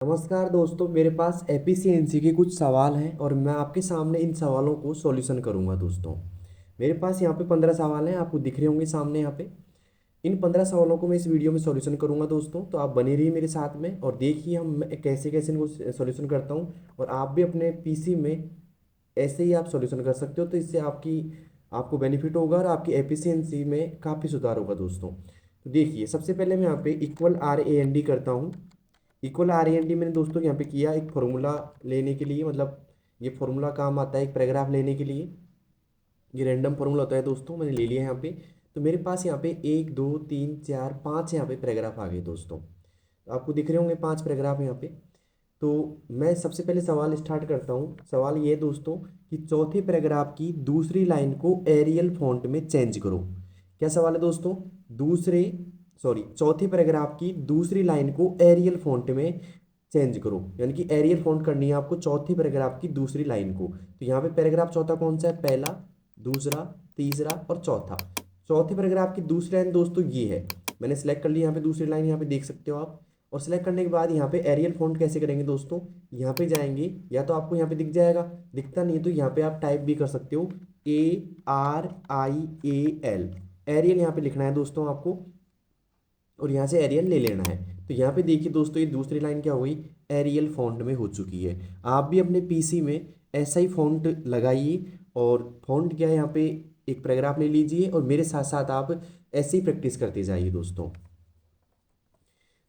नमस्कार दोस्तों, मेरे पास एफिशिएंसी के कुछ सवाल हैं और मैं आपके सामने इन सवालों को सॉल्यूशन करूंगा दोस्तों। मेरे पास यहाँ पे 15 सवाल हैं, आपको दिख रहे होंगे सामने यहाँ पे। इन 15 सवालों को मैं इस वीडियो में सॉल्यूशन करूंगा दोस्तों, तो आप बने रहिए मेरे साथ में और देखिए मैं कैसे कैसे इनको सॉल्यूशन करता हूँ। और आप भी अपने पीसी में ऐसे ही आप सॉल्यूशन कर सकते हो, तो इससे आपको बेनिफिट होगा और आपकी एफिशिएंसी में काफ़ी सुधार होगा दोस्तों। तो देखिए, सबसे पहले मैं यहाँ पे इक्वल RAND करता हूँ। इक्वल RAND मैंने दोस्तों यहाँ पे किया एक फॉर्मूला लेने के लिए, मतलब ये फॉर्मूला काम आता है एक पैराग्राफ लेने के लिए। ये रैंडम फॉर्मूला होता है दोस्तों, मैंने ले लिया यहाँ पे। तो मेरे पास यहाँ पे एक दो तीन चार पाँच यहाँ पे पैराग्राफ आ गए दोस्तों। तो आपको दिख रहे होंगे 5 पैराग्राफ यहाँ पे। तो मैं सबसे पहले सवाल स्टार्ट करता हूँ। सवाल ये है दोस्तों कि चौथे पैराग्राफ की दूसरी लाइन को एरियल फॉन्ट में चेंज करो। क्या सवाल है दोस्तों? दूसरे सॉरी चौथे पैराग्राफ की दूसरी लाइन को एरियल फॉन्ट में चेंज करो, यानी कि एरियल फॉन्ट करनी है आपको चौथे पैराग्राफ की दूसरी लाइन को। तो यहाँ पे पैराग्राफ चौथा कौन सा है? पहला, दूसरा, तीसरा और चौथा। चौथे पैराग्राफ की दूसरी लाइन दोस्तों ये है। मैंने सेलेक्ट कर ली यहाँ पे दूसरी लाइन, यहाँ पे देख सकते हो आप। और सेलेक्ट करने के बाद यहाँ पे एरियल फॉन्ट कैसे करेंगे दोस्तों? यहाँ पे जाएंगे, या तो आपको यहाँ पे दिख जाएगा, दिखता नहीं है तो यहाँ पे आप टाइप भी कर सकते हो ARIAL। एरियल यहाँ पे लिखना है दोस्तों आपको, और यहाँ से एरियल ले लेना है। तो यहाँ पे देखिए दोस्तों, ये दूसरी लाइन क्या हो गई? एरियल फॉन्ट में हो चुकी है। आप भी अपने पीसी में ऐसा ही फॉन्ट लगाइए, और फॉन्ट क्या है यहाँ पे, एक पैराग्राफ ले लीजिए और मेरे साथ साथ आप ऐसे ही प्रैक्टिस करते जाइए दोस्तों।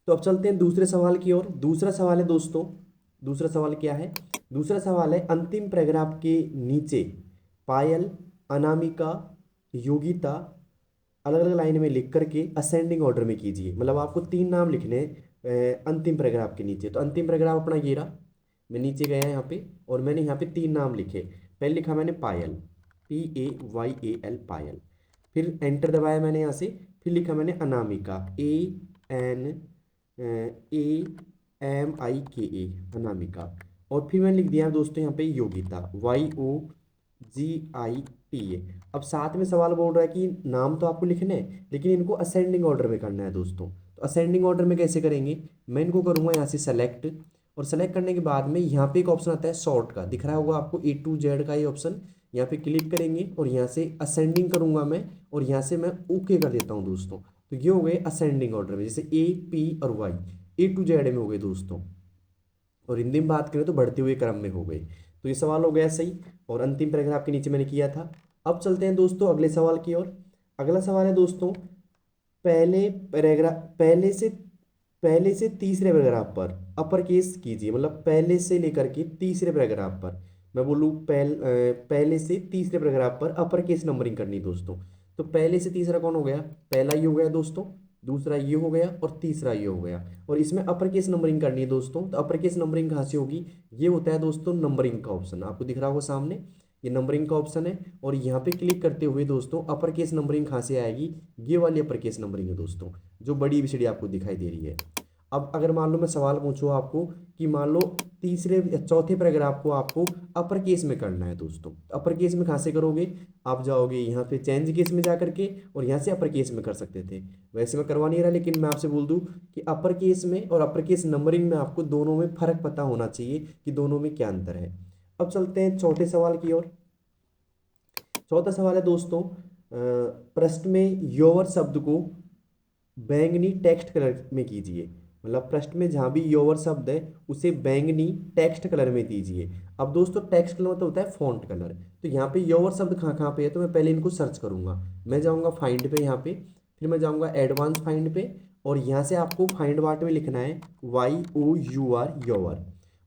तो अब चलते हैं दूसरे सवाल की ओर। दूसरा सवाल है दोस्तों, दूसरा सवाल क्या है? दूसरा सवाल है अंतिम पैराग्राफ के नीचे पायल, अनामिका, योगिता अलग अलग लाइन में लिख करके असेंडिंग ऑर्डर में कीजिए। मतलब आपको 3 नाम लिखने हैं अंतिम पैराग्राफ के नीचे। तो अंतिम पैराग्राफ अपना ये रहा। मैं नीचे गया यहाँ पे और मैंने यहाँ पे 3 नाम लिखे। पहले लिखा मैंने पायल, PAYAL, पायल। फिर एंटर दबाया मैंने यहाँ से। फिर लिखा मैंने अनामिका, ANAMIKA, अनामिका। और फिर मैंने लिख दिया दोस्तों यहाँ पे योगिता, YOGITA। अब साथ में सवाल बोल रहा है कि नाम तो आपको लिखने हैं लेकिन इनको असेंडिंग ऑर्डर में करना है दोस्तों। तो असेंडिंग ऑर्डर में कैसे करेंगे? मैं इनको करूँगा यहाँ से सेलेक्ट, और सेलेक्ट करने के बाद में यहाँ पे एक ऑप्शन आता है सॉर्ट का, दिख रहा होगा आपको A to Z का ये ऑप्शन। यहाँ पे क्लिक करेंगे और यहाँ से असेंडिंग करूँगा मैं, और यहाँ से मैं ओके कर देता हूँ दोस्तों। तो ये हो गए असेंडिंग ऑर्डर में, जैसे A, P और Y A to Z में हो गए दोस्तों। और हिंदी में बात करें तो बढ़ते हुए क्रम में हो गए। तो ये सवाल हो गया सही, और अंतिम पैराग्राफ के नीचे मैंने किया था। अब चलते हैं दोस्तों अगले सवाल की ओर। अगला सवाल है दोस्तों, पहले पैराग्राफ पहले से तीसरे पैराग्राफ पर अपर केस कीजिए। मतलब पहले से लेकर के तीसरे पैराग्राफ पर, मैं बोलूँ पहले से तीसरे पैराग्राफ पर अपर केस नंबरिंग करनी दोस्तों। तो पहले से तीसरा कौन हो गया? पहला ये हो गया दोस्तों, दूसरा ये हो गया और तीसरा ये हो गया। और इसमें अपर केस नंबरिंग करनी है दोस्तों। तो अपर केस नंबरिंग कहाँ से होगी? ये होता है दोस्तों नंबरिंग का ऑप्शन, आपको दिख रहा होगा सामने, ये नंबरिंग का ऑप्शन है। और यहाँ पे क्लिक करते हुए दोस्तों अपर केस नंबरिंग कहाँ से आएगी? ये वाली अपर केस नंबरिंग है दोस्तों, जो बड़ी ABCD आपको दिखाई दे रही है। अब अगर मान लो मैं सवाल पूछूँ आपको कि मान लो तीसरे या चौथे पैराग्राफ को आपको अपर केस में करना है दोस्तों, तो अपर केस में कहाँ से करोगे? आप जाओगे यहाँ पे चेंज केस में जा करके, और यहाँ से अपर केस में कर सकते थे। वैसे मैं करवा नहीं रहा, लेकिन मैं आपसे बोल दूँ कि अपर केस में और अपर केस नंबरिंग में आपको दोनों में फर्क पता होना चाहिए कि दोनों में क्या अंतर है। अब चलते हैं चौथे सवाल की ओर। चौथा सवाल है दोस्तों, प्रश्न में योर शब्द को बैंगनी टेक्स्ट कलर में कीजिए। मतलब प्रश्न में जहाँ भी योर शब्द है उसे बैंगनी टेक्स्ट कलर में दीजिए। अब दोस्तों टेक्स्ट कलर मतलब होता है फॉन्ट कलर। तो यहाँ पे योर शब्द कहाँ कहाँ पे है, तो मैं पहले इनको सर्च करूँगा। मैं जाऊँगा फाइंड पे यहाँ पे, फिर मैं जाऊँगा एडवांस फाइंड पे, और यहाँ से आपको फाइंड वाट में लिखना है YOUR, योर।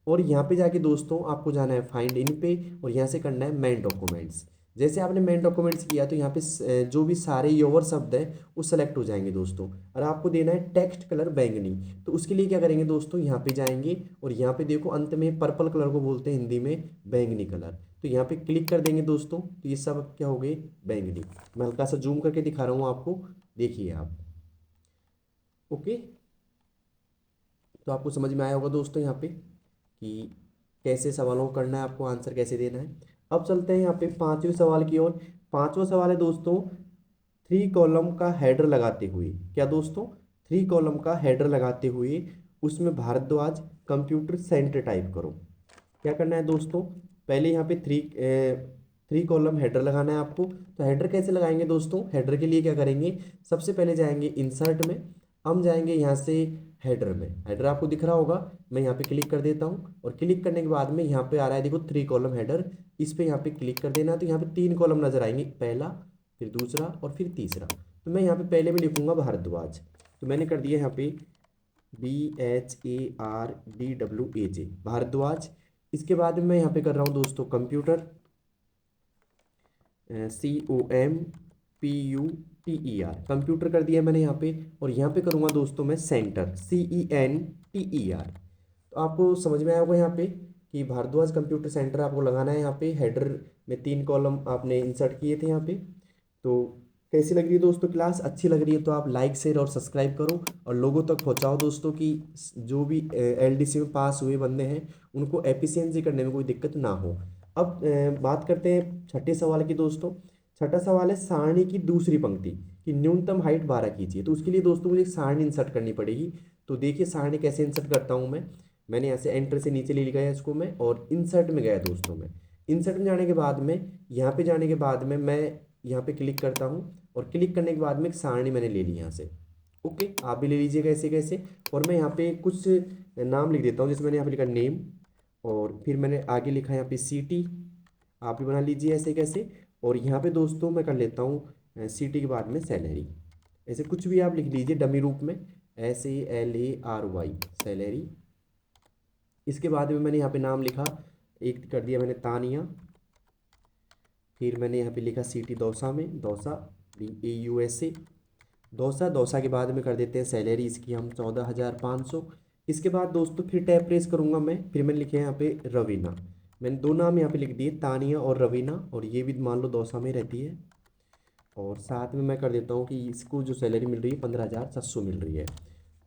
और यहाँ पे जाके दोस्तों आपको जाना है फाइंड इन पे, और यहाँ से करना है मेन डॉक्यूमेंट्स। जैसे आपने मेन डॉक्यूमेंट्स किया तो यहाँ पे जो भी सारे योवर शब्द हैं वो सेलेक्ट हो जाएंगे दोस्तों। और आपको देना है टेक्स्ट कलर बैंगनी। तो उसके लिए क्या करेंगे दोस्तों, यहाँ पे जाएंगे और यहाँ पे देखो अंत में पर्पल कलर को बोलते हैं हिंदी में बैंगनी कलर। तो यहाँ पे क्लिक कर देंगे दोस्तों, तो ये सब क्या हो गए? बैंगनी। मैं हल्का सा जूम करके दिखा रहा हूँ आपको, देखिए आप। ओके, तो आपको समझ में आया होगा दोस्तों यहाँ पे कि कैसे सवालों को करना है, आपको आंसर कैसे देना है। अब चलते हैं यहाँ पे पांचवें सवाल की ओर। पांचवा सवाल है दोस्तों, 3 कॉलम का हेडर लगाते हुए। क्या दोस्तों? 3 कॉलम का हेडर लगाते हुए उसमें भारद्वाज, कंप्यूटर सेंटर टाइप करो। क्या करना है दोस्तों, पहले यहाँ पे थ्री कॉलम हेडर लगाना है आपको। तो हेडर कैसे लगाएंगे दोस्तों, हेडर के लिए क्या करेंगे, सबसे पहले जाएंगे इंसर्ट में, हम जाएंगे यहाँ से हेडर में। हेडर आपको दिख रहा होगा, मैं यहाँ पे क्लिक कर देता हूँ और क्लिक करने के बाद में यहाँ पे आ रहा है देखो 3 कॉलम हेडर, इस पे यहाँ पे क्लिक कर देना। तो यहाँ पे 3 कॉलम नजर आएंगे, पहला, फिर दूसरा और फिर तीसरा। तो मैं यहाँ पे पहले में लिखूंगा भारद्वाज, तो मैंने कर दिया यहाँ पे BHARDWAJ भारद्वाज। इसके बाद में मैं यहाँ पे कर रहा हूँ दोस्तों कंप्यूटर, COMPUTER कंप्यूटर कर दिया मैंने यहाँ पे। और यहाँ पे करूँगा दोस्तों मैं सेंटर, CENTER। तो आपको समझ में आया होगा यहाँ पे कि भारद्वाज कंप्यूटर सेंटर आपको लगाना है। यहाँ पे हेडर में 3 कॉलम आपने इंसर्ट किए थे यहाँ पे। तो कैसी लग रही है दोस्तों क्लास, अच्छी लग रही है तो आप लाइक शेयर और सब्सक्राइब करो और लोगों तक पहुँचाओ दोस्तों कि जो भी LDC में पास हुए बंदे हैं उनको एफिशिएंसी करने में कोई दिक्कत ना हो। अब बात करते हैं छठे सवाल की दोस्तों। छठा सवाल है सारणी की दूसरी पंक्ति की न्यूनतम हाइट 12 कीजिए। तो उसके लिए दोस्तों मुझे एक सारणी इंसर्ट करनी पड़ेगी। तो देखिए सारणी कैसे इंसर्ट करता हूँ मैंने यहाँ से एंटर से नीचे ले लिया इसको मैं और इंसर्ट में गया दोस्तों। मैं इंसर्ट में जाने के बाद में यहाँ पे जाने के बाद में मैं यहाँ पे क्लिक करता हूँ और क्लिक करने के बाद में एक सारणी मैंने ले ली यहाँ से। ओके, आप भी ले लीजिएगा ऐसे कैसे। और मैं यहाँ पे कुछ नाम लिख देता हूँ, जैसे मैंने यहाँ पे लिखा नेम और फिर मैंने आगे लिखा यहाँ पे सिटी, आप भी बना लीजिए ऐसे कैसे। और यहाँ पे दोस्तों मैं कर लेता हूँ सिटी के बाद में सैलरी, ऐसे कुछ भी आप लिख लीजिए डमी रूप में, SALARY सैलरी। इसके बाद में मैंने यहाँ पे नाम लिखा, एक कर दिया मैंने तानिया, फिर मैंने यहाँ पे लिखा सिटी दौसा में, दौसा DAUSA दौसा। दौसा के बाद में कर देते हैं सैलरी इसकी हम 14,500। इसके बाद दोस्तों फिर टैब प्रेस करूँगा मैं, फिर मैंने लिखे यहाँ पे रवीना, मैंने 2 नाम यहाँ पे लिख दिए तानिया और रवीना, और ये भी मान लो दौसा में रहती है। और साथ में मैं कर देता हूँ कि इसको जो सैलरी मिल रही है 15,700 मिल रही है।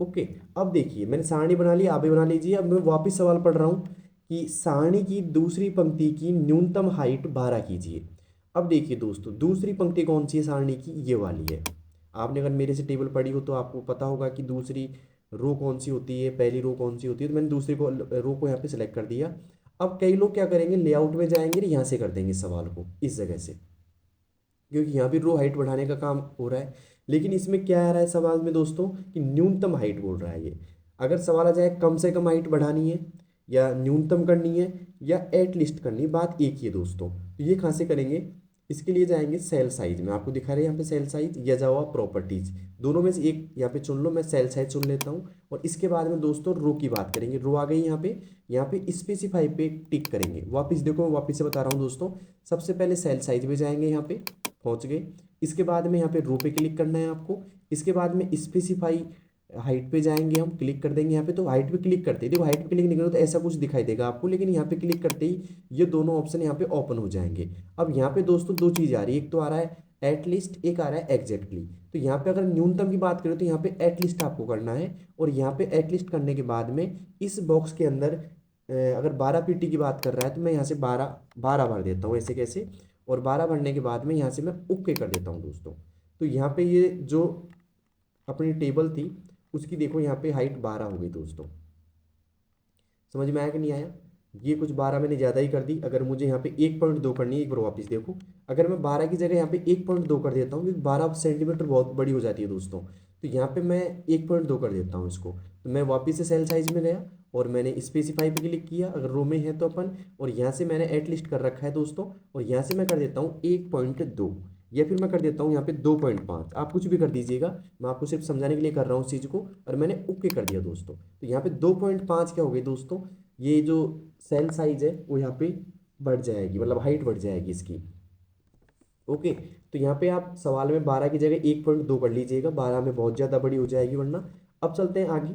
ओके, अब देखिए मैंने सारणी बना ली, आप भी बना लीजिए। अब मैं वापस सवाल पढ़ रहा हूँ कि सारणी की दूसरी पंक्ति की न्यूनतम हाइट 12 कीजिए। अब देखिए दोस्तों दूसरी पंक्ति कौन सी है सारणी की, ये वाली है। आपने अगर मेरे से टेबल पढ़ी हो तो आपको पता होगा कि दूसरी रो कौन सी होती है, पहली रो कौन सी होती है। तो मैंने दूसरी रो को यहाँ पे सेलेक्ट कर दिया। अब कई लोग क्या करेंगे, लेआउट में जाएंगे यहाँ से कर देंगे सवाल को इस जगह से, क्योंकि यहाँ भी रो हाइट बढ़ाने का काम हो रहा है। लेकिन इसमें क्या आ रहा है सवाल में दोस्तों कि न्यूनतम हाइट बोल रहा है ये। अगर सवाल आ जाए कम से कम हाइट बढ़ानी है या न्यूनतम करनी है या एट लिस्ट करनी है, बात एक ही है दोस्तों। तो ये कहाँ से करेंगे, इसके लिए जाएंगे सेल साइज में, आपको दिखा रहे हैं यहाँ पे सेल साइज या जाओ आप प्रॉपर्टीज, दोनों में से एक यहाँ पे चुन लो। मैं सेल साइज चुन लेता हूँ और इसके बाद में दोस्तों रो की बात करेंगे। रो आ गई यहाँ पे स्पेसिफाई पे टिक करेंगे। वापस देखो मैं वापस से बता रहा हूँ दोस्तों, सबसे पहले सेल साइज में जाएंगे, यहाँ पे पहुँच गए। इसके बाद में यहाँ पे रो पे क्लिक करना है आपको। इसके बाद में स्पेसिफाई हाइट पे जाएंगे, हम क्लिक कर देंगे यहाँ पे। तो हाइट पे क्लिक करते ही देखो, हाइट पे क्लिक नहीं करो तो ऐसा कुछ दिखाई देगा आपको, लेकिन यहाँ पे क्लिक करते ही ये दोनों ऑप्शन यहाँ पे ओपन हो जाएंगे। अब यहाँ पे दोस्तों 2 चीज़ आ रही है, एक तो आ रहा है एटलीस्ट, एक आ रहा है एग्जैक्टली। तो यहाँ पे अगर न्यूनतम की बात करें तो यहाँ पे एटलीस्ट आपको करना है, और यहाँ पे एटलीस्ट करने के बाद में इस बॉक्स के अंदर अगर 12 PT की बात कर रहा है तो मैं यहाँ से 12 भर देता हूँ ऐसे कैसे। और 12 भरने के बाद में यहाँ से मैं ओके कर देता हूँ दोस्तों। तो यहाँ पे ये जो अपनी टेबल थी उसकी देखो यहाँ पे हाइट 12 हो गई दोस्तों। समझ में आया कि नहीं आया, ये कुछ 12 मैंने ज़्यादा ही कर दी। अगर मुझे यहाँ पे 1.2 करनी है, एक बार वापस देखो, अगर मैं 12 की जगह यहाँ पे 1.2 कर देता हूँ, क्योंकि 12 सेंटीमीटर बहुत बड़ी हो जाती है दोस्तों, तो यहाँ पे मैं 1.2 कर देता हूँ इसको। तो मैं वापस से सेल साइज में गया और मैंने स्पेसिफाई पे क्लिक किया, अगर रो में है तो अपन, और यहाँ से मैंने एट लिस्ट कर रखा है दोस्तों, और यहाँ से मैं कर देता हूँ 1.2, या फिर मैं कर देता हूँ यहाँ पे 2.5, आप कुछ भी कर दीजिएगा, मैं आपको सिर्फ समझाने के लिए कर रहा हूँ उस चीज़ को। और मैंने ओके कर दिया दोस्तों। तो यहाँ पे 2.5 क्या हो गई दोस्तों, ये जो सेल साइज है वो यहाँ पे बढ़ जाएगी, मतलब हाइट बढ़ जाएगी इसकी। ओके, तो यहाँ पे आप सवाल में 12 की जगह 1.2 कर लीजिएगा, 12 में बहुत ज़्यादा बड़ी हो जाएगी वरना। अब चलते हैं आगे।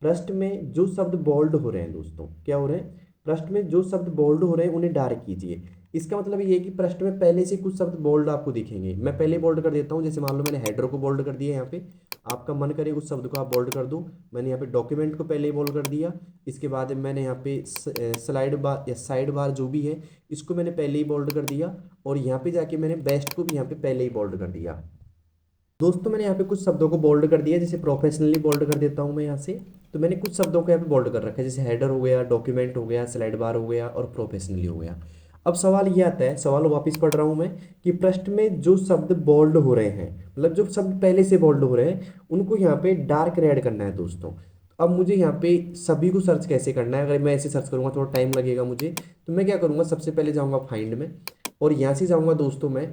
पृष्ठ में जो शब्द बोल्ड हो रहे हैं दोस्तों, क्या हो रहे हैं, पृष्ठ में जो शब्द बोल्ड हो रहे हैं उन्हें डार्क कीजिए। इसका मतलब ये है कि पृष्ठ में पहले से कुछ शब्द बोल्ड आपको दिखेंगे। मैं पहले बोल्ड कर देता हूँ, जैसे मान लो मैंने हेडर को बोल्ड कर दिया, यहाँ पे आपका मन करे उस शब्द को आप बोल्ड कर दो। मैंने यहाँ पे डॉक्यूमेंट को पहले ही बोल्ड कर दिया। इसके बाद मैंने यहाँ पे स्लाइड बार या साइड बार जो भी है इसको मैंने पहले ही बोल्ड कर दिया, और यहाँ पे जाके मैंने बेस्ट को भी यहाँ पे पहले ही बोल्ड कर दिया। दोस्तों मैंने यहाँ पे कुछ शब्दों को बोल्ड कर दिया, जैसे प्रोफेशनली बोल्ड कर देता हूँ मैं यहाँ से। तो मैंने कुछ शब्दों को यहाँ पे बोल्ड कर रखा है, जैसे हेडर हो गया, डॉक्यूमेंट हो गया, स्लाइड बार हो गया और प्रोफेशनली हो गया। अब सवाल ये आता है, सवाल वापस पढ़ रहा हूँ मैं, कि पृष्ठ में जो शब्द बोल्ड हो रहे हैं, मतलब जो शब्द पहले से बोल्ड हो रहे हैं, उनको यहाँ पे डार्क रेड करना है दोस्तों। अब मुझे यहाँ पे सभी को सर्च कैसे करना है, अगर मैं ऐसे सर्च करूँगा थोड़ा टाइम लगेगा मुझे, तो मैं क्या करूँगा, सबसे पहले जाऊँगा फाइंड में, और यहाँ से जाऊँगा दोस्तों मैं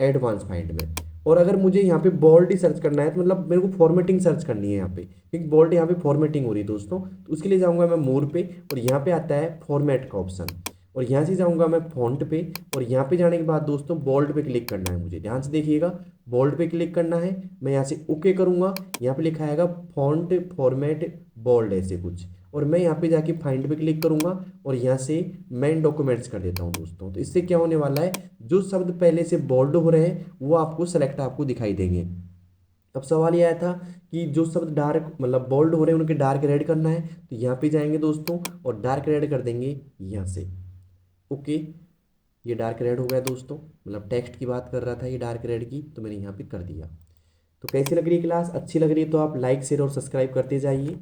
एडवांस फाइंड में। और अगर मुझे यहाँ पे बोल्ड ही सर्च करना है, तो मतलब मेरे को फॉर्मेटिंग सर्च करनी है यहाँ पे, क्योंकि बोल्ड यहाँ पे फॉर्मेटिंग हो रही है दोस्तों, तो उसके लिए जाऊँगा मैं मोर पे, और यहाँ पे आता है फॉर्मेट का ऑप्शन, और यहाँ से जाऊँगा मैं फॉन्ट पे, और यहाँ पे जाने के बाद दोस्तों बोल्ड पे क्लिक करना है मुझे, ध्यान से देखिएगा, बोल्ड पे क्लिक करना है। मैं यहाँ से ओके करूँगा, यहाँ पे लिखा आएगा फॉन्ट फॉर्मेट बोल्ड ऐसे कुछ, और मैं यहाँ पे जाके फाइंड पे क्लिक करूँगा, और यहाँ से मेन डॉक्यूमेंट्स कर देता हूँ दोस्तों। तो इससे क्या होने वाला है, जो शब्द पहले से बोल्ड हो रहे हैं वो आपको सेलेक्ट आपको दिखाई देंगे। अब सवाल ये आया था कि जो शब्द डार्क मतलब बोल्ड हो रहे हैं उनके डार्क रेड करना है, तो यहाँ पे जाएंगे दोस्तों और डार्क रेड कर देंगे यहाँ से। ओके, ये डार्क रेड हो गया दोस्तों, मतलब टेक्स्ट की बात कर रहा था ये डार्क रेड की, तो मैंने यहाँ पे कर दिया। तो कैसी लग रही है क्लास, अच्छी लग रही है तो आप लाइक शेयर और सब्सक्राइब करते जाइए।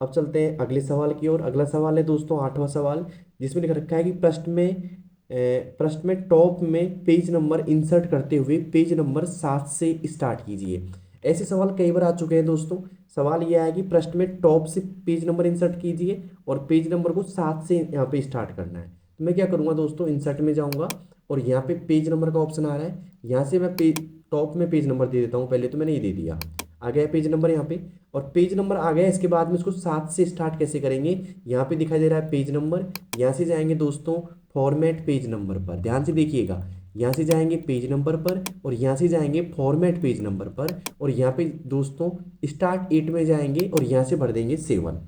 अब चलते हैं अगले सवाल की ओर। अगला सवाल है दोस्तों 8वां सवाल, जिसमें लिख रखा है कि प्रश्न में टॉप में पेज नंबर इंसर्ट करते हुए पेज नंबर 7 से स्टार्ट कीजिए। ऐसे सवाल कई बार आ चुके हैं दोस्तों। सवाल यह है कि प्रश्न में टॉप से पेज नंबर इंसर्ट कीजिए और पेज नंबर को 7 से यहाँ पे स्टार्ट करना है। तो मैं क्या करूँगा दोस्तों, इंसर्ट में जाऊँगा और यहाँ पे पेज नंबर का ऑप्शन आ रहा है, यहाँ से मैं पेज टॉप में पेज नंबर दे देता हूँ। पहले तो मैंने ये दे दिया, आ गया पेज नंबर यहाँ पे, और पेज नंबर आ गया। इसके बाद में इसको 7 से स्टार्ट कैसे करेंगे, यहाँ पे दिखाई दे रहा है पेज नंबर, यहाँ से जाएंगे दोस्तों फॉर्मेट पेज नंबर पर, ध्यान से देखिएगा, यहाँ से जाएंगे पेज नंबर पर और यहाँ से जाएंगे फॉर्मेट पेज नंबर पर, और यहाँ पे दोस्तों स्टार्ट 8 में जाएंगे और यहाँ से भर देंगे 7।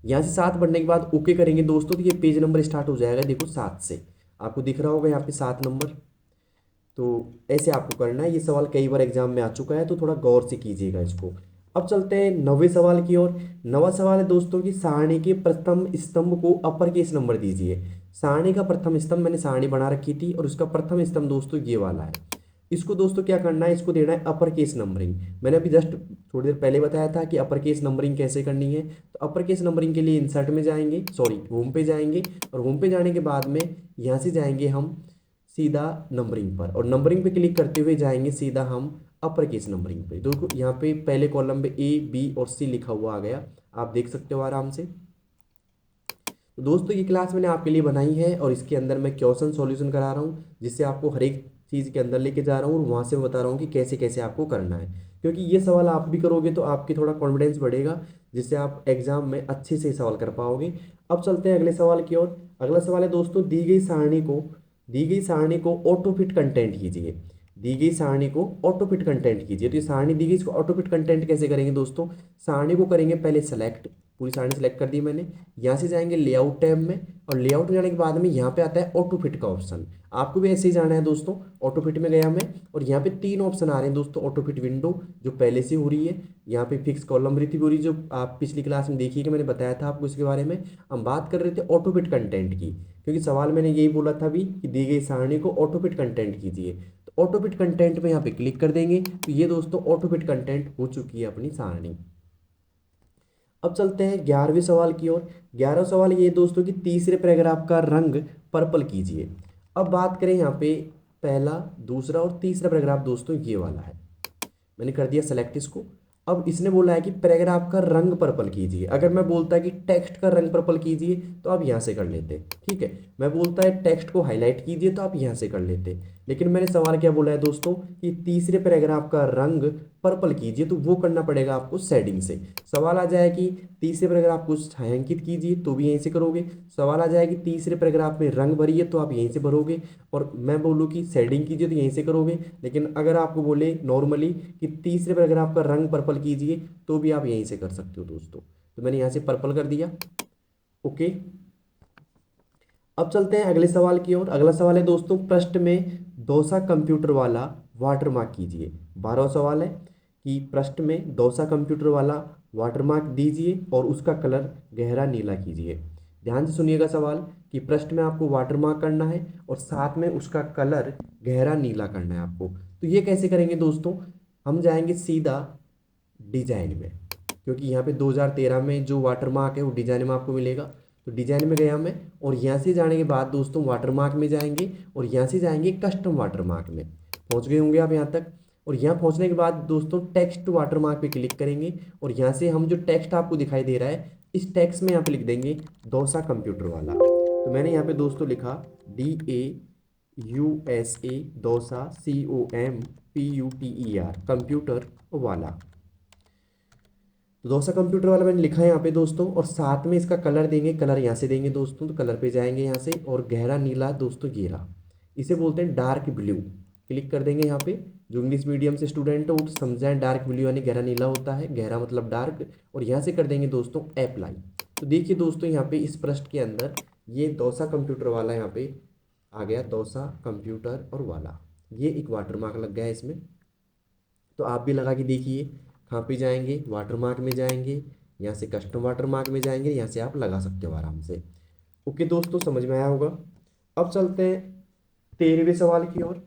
यहाँ से 7 भरने के बाद ओके करेंगे दोस्तों, तो ये पेज नंबर स्टार्ट हो जाएगा, देखो 7 से आपको दिख रहा होगा यहाँ पे 7 नंबर। तो ऐसे आपको करना है। ये सवाल कई बार एग्जाम में आ चुका है, तो थोड़ा गौर से कीजिएगा इसको। अब चलते हैं 9वें सवाल की ओर। 9वां सवाल है दोस्तों कि सारणी के प्रथम स्तंभ को अपर केस नंबर दीजिए। सारणी का प्रथम स्तंभ, मैंने सारणी बना रखी थी और उसका प्रथम स्तंभ दोस्तों ये वाला है। इसको दोस्तों क्या करना है, इसको देना है अपर केस नंबरिंग। मैंने अभी जस्ट थोड़ी देर पहले बताया था कि अपर केस नंबरिंग कैसे करनी है। तो अपर केस नंबरिंग के लिए इंसर्ट में जाएंगे, सॉरी होम पे जाएंगे, और होम पे जाने के बाद में यहाँ से जाएंगे हम सीधा नंबरिंग पर, और नंबरिंग पे क्लिक करते हुए जाएंगे सीधा हम अपर केस नंबरिंग पे। देखो यहाँ पे पहले कॉलम में ए बी और सी लिखा हुआ आ गया, आप देख सकते हो आराम से। तो दोस्तों ये क्लास मैंने आपके लिए बनाई है और इसके अंदर मैं क्वेश्चन सॉल्यूशन करा रहा हूँ, जिससे आपको हर एक चीज़ के अंदर लेके जा रहा हूँ और वहाँ से मैं बता रहा हूँ कि कैसे कैसे आपको करना है। क्योंकि ये सवाल आप भी करोगे तो आपकी थोड़ा कॉन्फिडेंस बढ़ेगा, जिससे आप एग्जाम में अच्छे से सवाल कर पाओगे। अब चलते हैं अगले सवाल की ओर। अगला सवाल है दोस्तों, दी गई सारणी को ऑटो फिट कंटेंट कीजिए। दी गई सारणी को ऑटो फिट कंटेंट कीजिए। तो ये सारणी दी गई, इसको ऑटो फिट कंटेंट कैसे करेंगे दोस्तों, सारणी को करेंगे पहले सेलेक्ट, पूरी सारणी सेलेक्ट कर दी मैंने। यहाँ से जाएंगे लेआउट टैब में, और लेआउट में जाने के बाद में यहाँ पे आता है ऑटो फिट का ऑप्शन। आपको भी ऐसे ही जाना है दोस्तों। ऑटो फिट में गया मैं, और यहाँ पे 3 ऑप्शन आ रहे हैं दोस्तों। ऑटो फिट विंडो जो पहले से हो रही है, यहाँ पे फिक्स कॉलम रीति हो रही है, जो आप पिछली क्लास में देखिए कि मैंने बताया था आपको इसके बारे में। हम बात कर रहे थे ऑटो फिट कंटेंट की, क्योंकि सवाल मैंने यही बोला था भी कि दी गई सारणी को ऑटो फिट कंटेंट कीजिए। तो ऑटो फिट कंटेंट में यहाँ पे क्लिक कर देंगे, तो ये दोस्तों ऑटो फिट कंटेंट हो चुकी है अपनी सारणी। अब चलते हैं 11वें सवाल की ओर। 11वां सवाल ये दोस्तों कि तीसरे पैराग्राफ का रंग पर्पल कीजिए। अब बात करें यहाँ पे पहला, दूसरा और तीसरा पैराग्राफ दोस्तों ये वाला है, मैंने कर दिया सेलेक्ट इसको। अब इसने बोला है कि पैराग्राफ का रंग पर्पल कीजिए। अगर मैं बोलता है कि टेक्स्ट का रंग पर्पल कीजिए तो आप यहाँ से कर लेते, ठीक है। मैं बोलता है टेक्स्ट को हाईलाइट कीजिए तो आप यहाँ से कर लेते। लेकिन मैंने सवाल क्या बोला है दोस्तों कि तीसरे पैराग्राफ का रंग पर्पल कीजिए, तो वो करना पड़ेगा आपको शेडिंग से। सवाल आ जाए कि तीसरे पैराग्राफ को छायांकित कीजिए, तो भी यहीं से करोगे। सवाल आ जाए कि तीसरे पैराग्राफ में रंग भरिए, तो आप यहीं से भरोगे। और मैं बोलूँ कि शेडिंग कीजिए तो यहीं से करोगे। लेकिन अगर आपको बोले नॉर्मली कि तीसरे पैराग्राफ का रंग पर्पल कीजिए, तो भी आप यहीं से कर सकते हो दोस्तों। तो मैंने यहाँ से पर्पल कर दिया, ओके। अब चलते हैं अगले सवाल की ओर। अगला सवाल है दोस्तों, पृष्ठ में दोसा कंप्यूटर वाला वाटरमार्क कीजिए। 12वां सवाल है कि पृष्ठ में दोसा कंप्यूटर वाला वाटरमार्क दीजिए और उसका कलर गहरा नीला कीजिए। ध्यान से सुनिएगा सवाल कि पृष्ठ में आपको वाटरमार्क करना है और साथ में उसका कलर गहरा नीला करना है आपको। तो ये कैसे करेंगे दोस्तों, हम जाएंगे सीधा डिजाइन में, क्योंकि यहाँ पे 2013 में जो वाटर मार्क है वो डिजाइन में आपको मिलेगा। तो डिजाइन में गया मैं, और यहाँ से जाने के बाद दोस्तों वाटर मार्क में जाएंगे, और यहाँ से जाएंगे कस्टम वाटर मार्क में। पहुँच गए होंगे आप यहाँ तक। और यहाँ पहुँचने के बाद दोस्तों टेक्स्ट वाटर मार्क पे क्लिक करेंगे, और यहाँ से हम जो टेक्स्ट आपको दिखाई दे रहा है इस टेक्स्ट में यहाँ पे लिख देंगे दौसा कंप्यूटर वाला। तो मैंने यहाँ पे दोस्तों लिखा DAUSA दौसा COMPUTER कंप्यूटर वाला। तो दौसा कंप्यूटर वाला मैंने लिखा है यहाँ पे दोस्तों, और साथ में इसका कलर देंगे, कलर यहाँ से देंगे दोस्तों। तो कलर पे जाएंगे यहाँ से, और गहरा नीला दोस्तों ये रहा, इसे बोलते हैं डार्क ब्लू। क्लिक कर देंगे यहाँ पे। जो इंग्लिश मीडियम से स्टूडेंट है वो समझाएं, डार्क ब्लू यानी गहरा नीला होता है, गहरा मतलब डार्क। और यहाँ से कर देंगे दोस्तों अप्लाई। तो देखिए दोस्तों यहाँ पे इस पृष्ठ के अंदर ये दौसा कंप्यूटर वाला यहाँ पे आ गया, दौसा कंप्यूटर और वाला, ये एक वाटर मार्क लग गया है इसमें। तो आप भी लगा के देखिए। कहाँ पे जाएंगे, वाटर मार्क में जाएंगे, यहाँ से कस्टम वाटर मार्क में जाएंगे, यहाँ से आप लगा सकते हो आराम से। ओके दोस्तों, समझ में आया होगा। अब चलते हैं 13वें सवाल की ओर।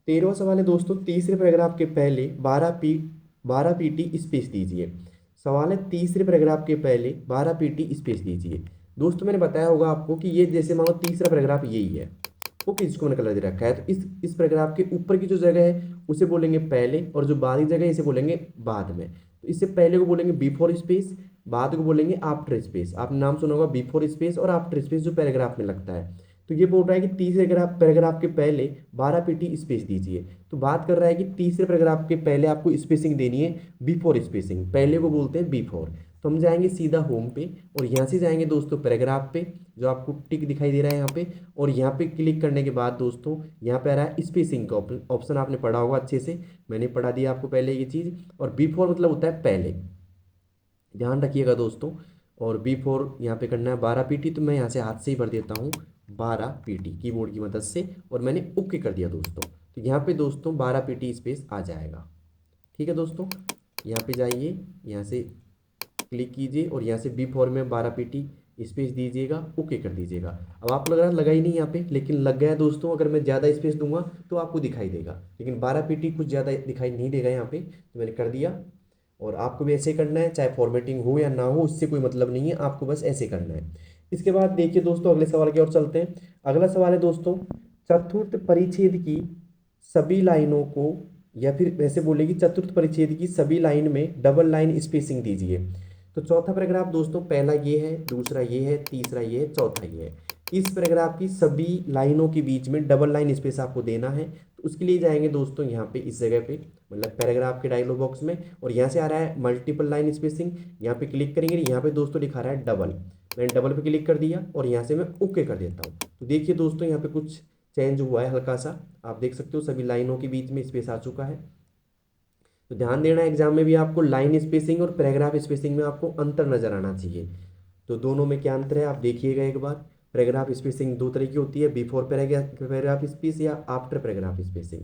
13वां सवाल है दोस्तों, तीसरे पैराग्राफ के पहले 12 पीटी स्पेस दीजिए। सवाल है तीसरे पैराग्राफ के पहले 12 पीटी स्पेस दीजिए। दोस्तों मैंने बताया होगा आपको कि ये जैसे मानो तीसरा पैराग्राफ यही है, ओके, जिसको मैंने कलर दे रखा है। तो इस पैराग्राफ के ऊपर की जो जगह है उसे बोलेंगे पहले, और जो बाद की जगह है इसे बोलेंगे बाद में। तो इससे पहले को बोलेंगे बिफोर स्पेस, बाद को बोलेंगे आफ्टर स्पेस। आपने नाम सुना होगा बिफोर स्पेस और आफ्टर स्पेस जो पैराग्राफ में लगता है। तो ये बोल रहा है कि तीसरे पैराग्राफ के पहले 12 पीटी स्पेस दीजिए। तो बात कर रहा है कि तीसरे पैराग्राफ के पहले आपको स्पेसिंग देनी है बिफोर स्पेसिंग, पहले को बोलते हैं बिफोर। तो हम जाएंगे सीधा होम पे, और यहाँ से जाएंगे दोस्तों पैराग्राफ पे, जो आपको टिक दिखाई दे रहा है यहाँ पे। और यहाँ पे क्लिक करने के बाद दोस्तों यहाँ पे आ रहा है स्पेसिंग का ऑप्शन, आपने पढ़ा होगा अच्छे से, मैंने पढ़ा दिया आपको पहले ये चीज़। और बिफोर मतलब होता है पहले, ध्यान रखिएगा दोस्तों। और बिफोर यहाँ पे करना है 12 पीटी, तो मैं यहाँ से हाथ से ही भर देता हूँ 12 पीटी कीबोर्ड की मदद से, और मैंने ओके कर दिया दोस्तों। तो यहाँ पे दोस्तों 12 पीटी स्पेस आ जाएगा। ठीक है दोस्तों, यहाँ पे जाइए, यहाँ से क्लिक कीजिए, और यहाँ से B4 में 12 पीटी स्पेस दीजिएगा, ओके कर दीजिएगा। अब आपको लग रहा है लगा ही नहीं यहाँ पे, लेकिन लग गया दोस्तों। अगर मैं ज़्यादा स्पेस दूंगा तो आपको दिखाई देगा, लेकिन 12 पीटी कुछ ज़्यादा दिखाई नहीं देगा यहाँ पे, तो मैंने कर दिया। और आपको भी ऐसे करना है, चाहे फॉर्मेटिंग हो या ना हो, उससे कोई मतलब नहीं है, आपको बस ऐसे करना है। इसके बाद देखिए दोस्तों अगले सवाल की ओर चलते हैं। अगला सवाल है दोस्तों, चतुर्थ परिच्छेद की सभी लाइनों को, या फिर वैसे बोलेगी चतुर्थ परिच्छेद की सभी लाइन में डबल लाइन स्पेसिंग दीजिए। तो चौथा पैराग्राफ दोस्तों, पहला ये है, दूसरा ये है, तीसरा ये है, चौथा ये है। इस पैराग्राफ की सभी लाइनों के बीच में डबल लाइन स्पेस आपको देना है। तो उसके लिए जाएंगे दोस्तों यहाँ पे इस जगह पे, मतलब पैराग्राफ के डायलॉग बॉक्स में, और यहाँ से आ रहा है मल्टीपल लाइन स्पेसिंग, यहाँ पे क्लिक करेंगे, यहाँ पे दोस्तों दिखा रहा है डबल, मैंने डबल पे क्लिक कर दिया, और यहाँ से मैं ओके कर देता हूँ। तो देखिए दोस्तों यहाँ पे कुछ चेंज हुआ है हल्का सा, आप देख सकते हो सभी लाइनों के बीच में स्पेस आ चुका है। तो ध्यान देना, एग्जाम में भी आपको लाइन स्पेसिंग और पैराग्राफ स्पेसिंग में आपको अंतर नजर आना चाहिए। तो दोनों में क्या अंतर है आप देखिएगा एक बार। पैराग्राफ स्पेसिंग दो तरह की होती है, बिफोर पैराग्राफ स्पेस या आफ्टर पैराग्राफ स्पेसिंग।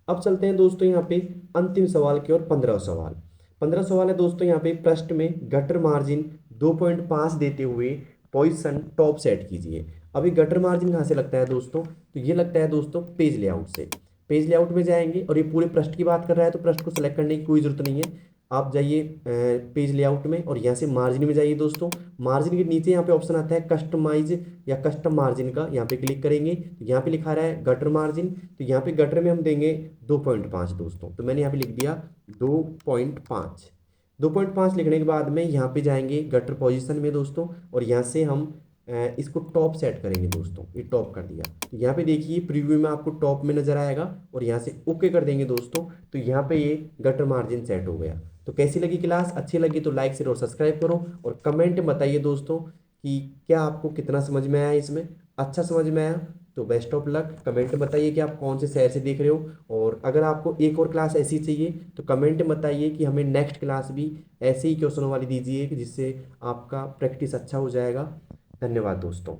अब चलते हैं दोस्तों यहाँ पे अंतिम सवाल की ओर, 15 सवाल। 15 सवाल है दोस्तों यहाँ पे, पृष्ठ में गटर मार्जिन 2.5 देते हुए पोजीशन टॉप सेट कीजिए। अभी गटर मार्जिन कहाँ से लगता है दोस्तों, तो ये लगता है दोस्तों पेज लेआउट से। पेज लेआउट में जाएंगे, और ये पूरे पृष्ठ की बात कर रहा है, तो पृष्ठ को सेलेक्ट करने की कोई जरूरत नहीं है। आप जाइए पेज लेआउट में, और यहाँ से मार्जिन में जाइए दोस्तों। मार्जिन के नीचे यहाँ पे ऑप्शन आता है कस्टमाइज या कस्टम मार्जिन का, यहाँ पे क्लिक करेंगे तो यहाँ पे लिखा रहा है गटर मार्जिन। तो यहाँ पे गटर में हम देंगे 2.5 दोस्तों। तो मैंने यहाँ पे लिख दिया 2.5। 2.5 लिखने के बाद में यहाँ पे जाएंगे गटर पोजीशन में दोस्तों, और यहाँ से हम इसको टॉप सेट करेंगे दोस्तों। ये टॉप कर दिया, तो यहाँ पे देखिए प्रीव्यू में आपको टॉप में नजर आएगा, और यहाँ से ओके कर देंगे दोस्तों। तो यहाँ पे ये गटर मार्जिन सेट हो गया। तो कैसी लगी क्लास, अच्छी लगी तो लाइक शेयर और सब्सक्राइब करो, और कमेंट बताइए दोस्तों कि क्या आपको कितना समझ में आया, इसमें अच्छा समझ में आया तो बेस्ट ऑफ लक। कमेंट बताइए कि आप कौन से शहर से देख रहे हो, और अगर आपको एक और क्लास ऐसी चाहिए तो कमेंट बताइए कि हमें नेक्स्ट क्लास भी ऐसे ही क्वेश्चनों वाली दीजिए, जिससे आपका प्रैक्टिस अच्छा हो जाएगा। धन्यवाद दोस्तों।